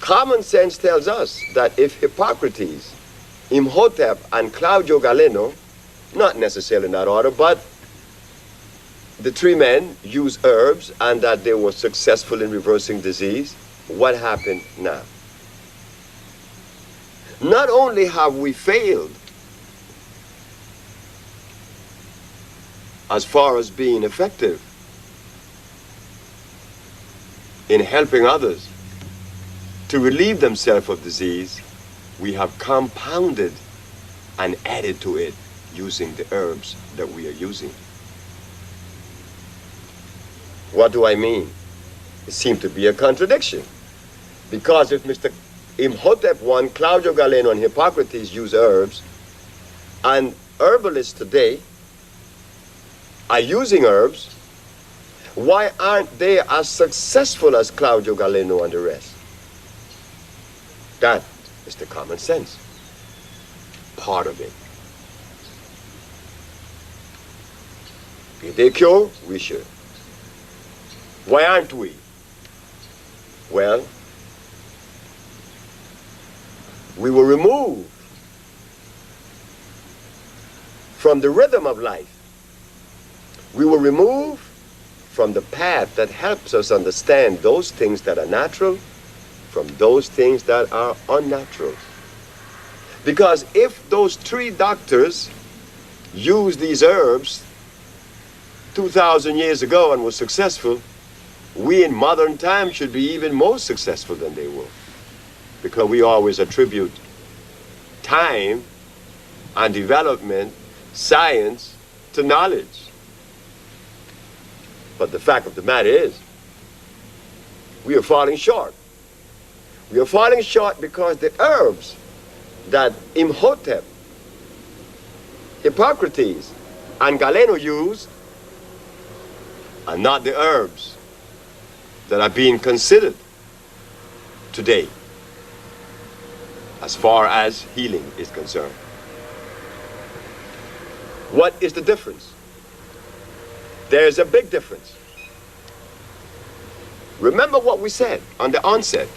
Common sense tells us that if Hippocrates, Imhotep, and Claudio Galeno, not necessarily in that order, but the three men used herbs and that they were successful in reversing disease, what happened now? Not only have we failed as far as being effective in helping others to relieve themselves of disease, we have compounded and added to it using the herbs that we are using. What do I mean? It seems to be a contradiction. Because if Mr. Imhotep I, Claudio Galeno, and Hippocrates use herbs, and herbalists today are using herbs, why aren't they as successful as Claudio Galeno and the rest? That is the common sense part of it. If they cure, we should. Why aren't we? Well, we were removed from the rhythm of life. We were removed from the path that helps us understand those things that are natural from those things that are unnatural. Because if those three doctors used these herbs 2,000 years ago and were successful, we in modern times should be even more successful than they were. Because we always attribute time and development, science, to knowledge. But the fact of the matter is, we are falling short. We are falling short because the herbs that Imhotep, Hippocrates, and Galeno used are not the herbs that are being considered today as far as healing is concerned. What is the difference? There's a big difference. Remember what we said on the onset,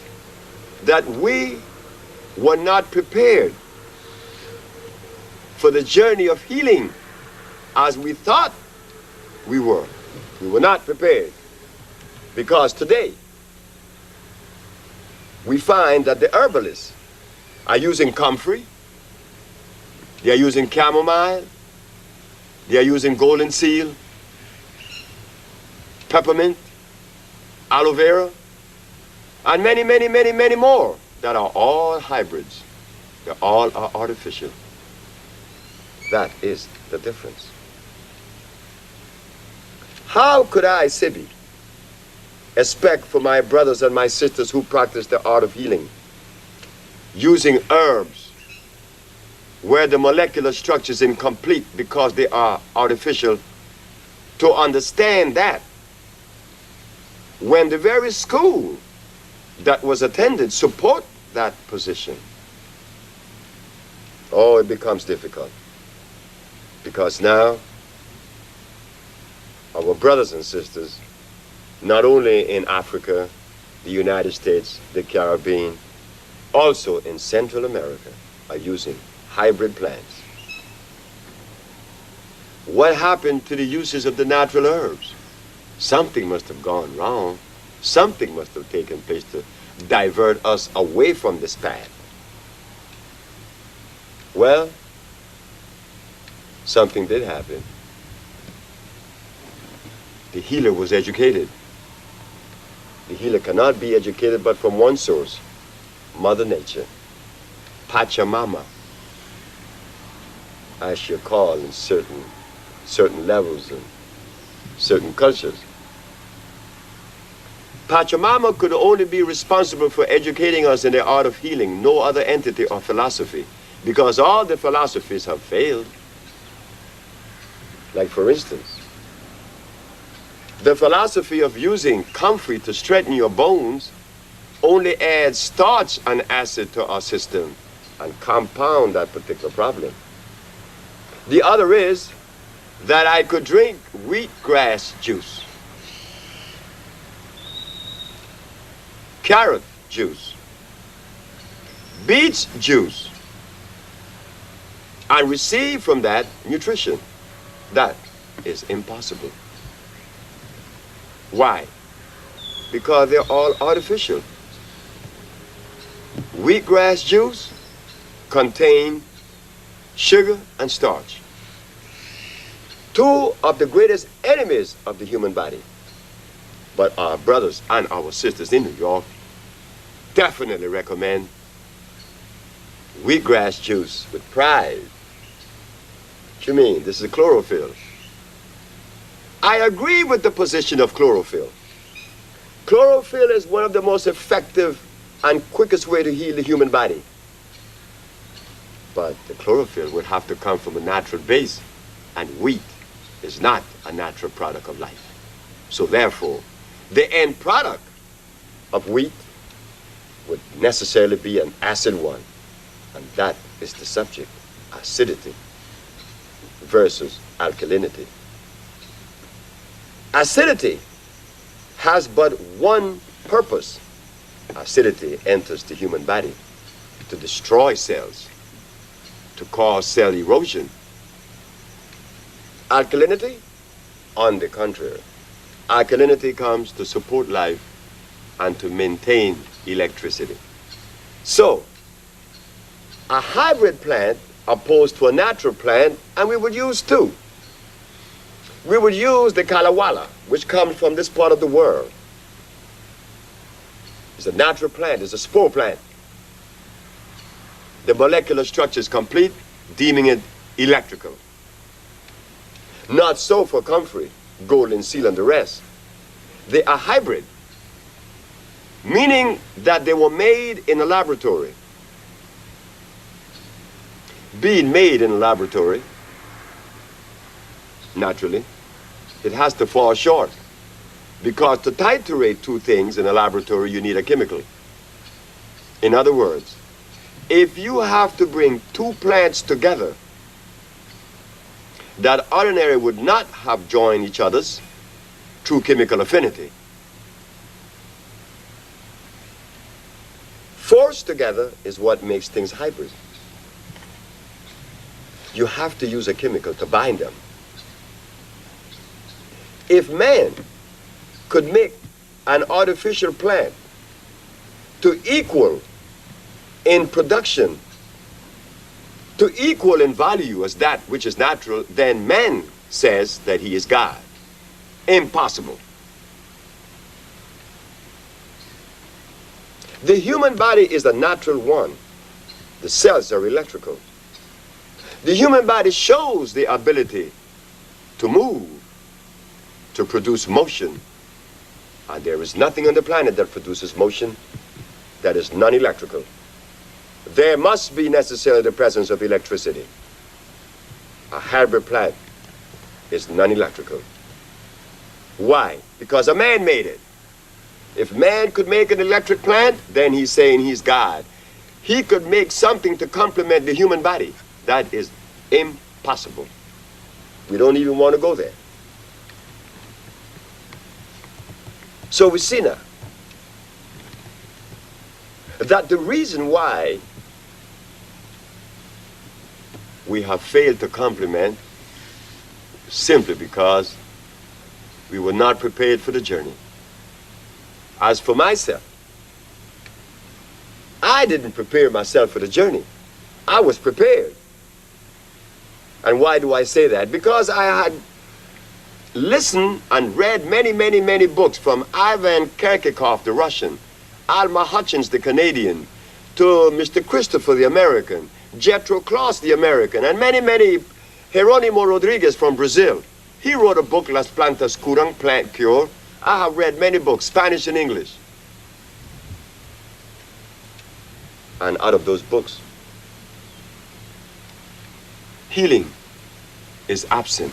that we were not prepared for the journey of healing as we thought we were. We were not prepared. Because today, we find that the herbalists are using comfrey, they are using chamomile, they are using golden seal, peppermint, aloe vera, and many, many, many, many more that are all hybrids. They all are artificial. That is the difference. How could I, Sebi, expect for my brothers and my sisters who practice the art of healing, using herbs where the molecular structure is incomplete because they are artificial, to understand that when the very school that was attended support that position? Oh, it becomes difficult. Because now, our brothers and sisters, not only in Africa, the United States, the Caribbean, also in Central America, are using hybrid plants. What happened to the uses of the natural herbs? Something must have gone wrong. Something must have taken place to divert us away from this path. Well, something did happen. The healer was educated. The healer cannot be educated but from one source, Mother Nature, Pachamama, as she called in certain levels and certain cultures. Pachamama could only be responsible for educating us in the art of healing, no other entity or philosophy, because all the philosophies have failed. Like, for instance, the philosophy of using comfrey to straighten your bones only adds starch and acid to our system and compound that particular problem. The other is that I could drink wheatgrass juice, carrot juice, beet juice and receive from that nutrition. That is impossible. Why? Because they're all artificial. Wheatgrass juice contains sugar and starch. Two of the greatest enemies of the human body. But our brothers and our sisters in New York definitely recommend wheatgrass juice with pride. What you mean? This is chlorophyll. I agree with the position of chlorophyll. Chlorophyll is one of the most effective and quickest way to heal the human body. But the chlorophyll would have to come from a natural base, and wheat is not a natural product of life. So therefore, the end product of wheat would necessarily be an acid one, and that is the subject, acidity versus alkalinity. Acidity has but one purpose. Acidity enters the human body to destroy cells, to cause cell erosion. Alkalinity, on the contrary, alkalinity comes to support life and to maintain electricity. So, a hybrid plant opposed to a natural plant, and we would use two. We would use the Kalawalla, which comes from this part of the world. It's a natural plant, it's a spore plant. The molecular structure is complete, deeming it electrical. Not so for comfrey, golden seal, and the rest. They are hybrid, meaning that they were made in a laboratory. Being made in a laboratory, naturally, it has to fall short. Because to titrate two things in a laboratory, you need a chemical. In other words, if you have to bring two plants together that ordinarily would not have joined each other's through chemical affinity, forced together is what makes things hybrid. You have to use a chemical to bind them. If man could make an artificial plant to equal in production, to equal in value as that which is natural, then man says that he is God. Impossible. The human body is a natural one. The cells are electrical. The human body shows the ability to move, to produce motion. And there is nothing on the planet that produces motion that is non-electrical. There must be necessarily the presence of electricity. A hybrid plant is non-electrical. Why? Because a man made it. If man could make an electric plant, then he's saying he's God. He could make something to complement the human body. That is impossible. We don't even want to go there. So we see now that the reason why we have failed to complement simply because we were not prepared for the journey. As for myself, I didn't prepare myself for the journey. I was prepared. And why do I say that? Because I had listened and read many books from Ivan Kirkikov, the Russian, Alma Hutchins, the Canadian, to Mr. Christopher, the American, Jethro Kloss, the American, and many, Jeronimo Rodriguez from Brazil. He wrote a book, Las Plantas Curan, Plant Cure. I have read many books, Spanish and English. And out of those books, healing is absent.